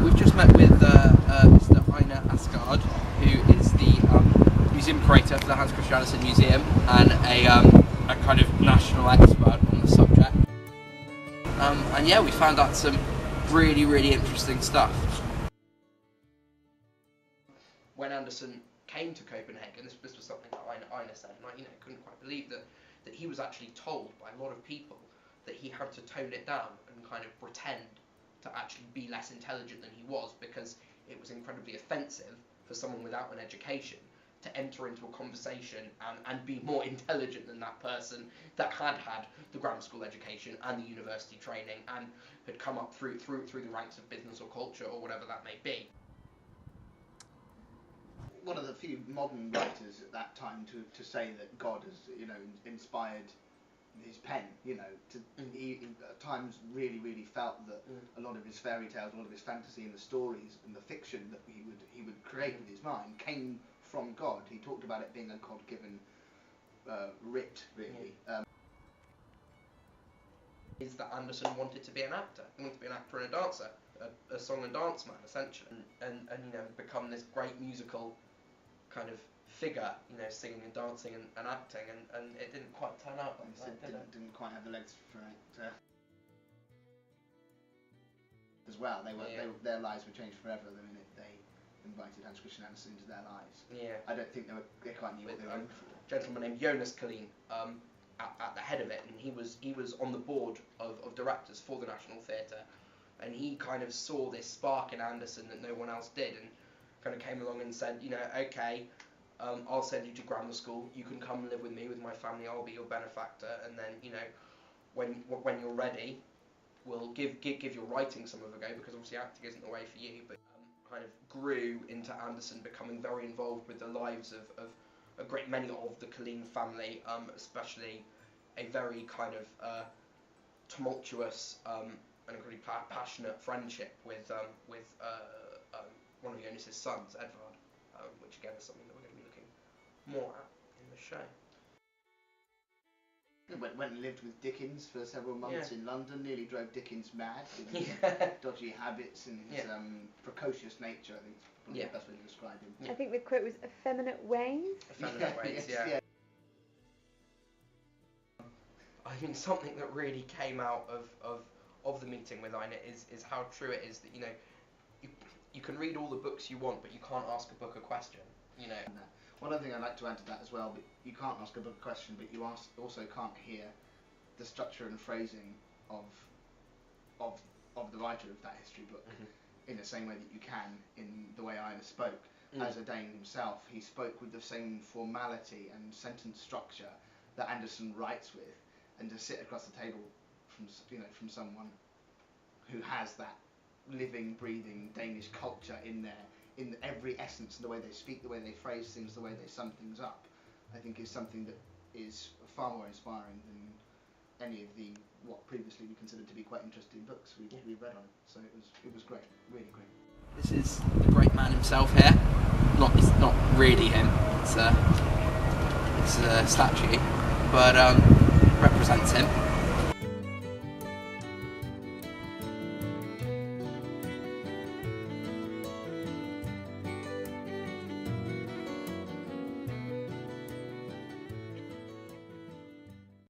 we've just met with Mr. Einar Askgaard, who is the museum curator for the Hans Christian Andersen Museum and a kind of national expert on the subject. And yeah, we found out some really interesting stuff. When Andersen came to Copenhagen, this was something that Einar said, and I couldn't quite believe that he was actually told by a lot of people that he had to tone it down and kind of pretend to actually be less intelligent than he was, because it was incredibly offensive for someone without an education to enter into a conversation and be more intelligent than that person that had the grammar school education and the university training and had come up through the ranks of business or culture or whatever that may be. One of the few modern writers at that time to say that God has, inspired his pen, he at times really felt that a lot of his fairy tales, a lot of his fantasy and the stories and the fiction that he would create with his mind came from God. He talked about it being a God-given writ, really. Is that Andersen wanted to be an actor. He wanted to be an actor and a dancer, a song and dance man, essentially, and become this great musical kind of figure, singing and dancing and acting, and it didn't quite turn out like that, didn't quite have the legs for it. As well, their lives were changed forever the minute they invited Hans Christian Andersen into their lives. Yeah. I don't think they quite knew what they were in for. A gentleman named Jonas Collin at the head of it, and he was on the board of directors for the National Theatre, and he kind of saw this spark in Andersen that no one else did, and kind of came along and said, okay, I'll send you to grammar school, you can come and live with me, with my family, I'll be your benefactor, and then, when you're ready, we'll give your writing some of a go, because obviously acting isn't the way for you, but kind of grew into Andersen becoming very involved with the lives of a great many of the Collin family, especially a very kind of tumultuous and incredibly passionate friendship with one of Jonas's sons, Edvard, which again is something that we're going to be looking more at in the show. Went and lived with Dickens for several months in London, nearly drove Dickens mad with his dodgy habits and his precocious nature, I think is probably the best way to describe him. I think the quote was effeminate ways. Effeminate ways, yeah. I mean, something that really came out of the meeting with Einar is how true it is that, you can read all the books you want, but you can't ask a book a question, One other thing I'd like to add to that as well, but you can't ask a book a question, but you also can't hear the structure and phrasing of the writer of that history book in the same way that you can in the way Einar spoke. As a Dane himself, he spoke with the same formality and sentence structure that Andersen writes with, and to sit across the table from someone who has that living, breathing Danish culture in there, in every essence, the way they speak, the way they phrase things, the way they sum things up, I think is something that is far more inspiring than any of the what previously we considered to be quite interesting books we've read on it. So it was great, really great. This is the great man himself here. It's not really him. It's a statue, but represents him.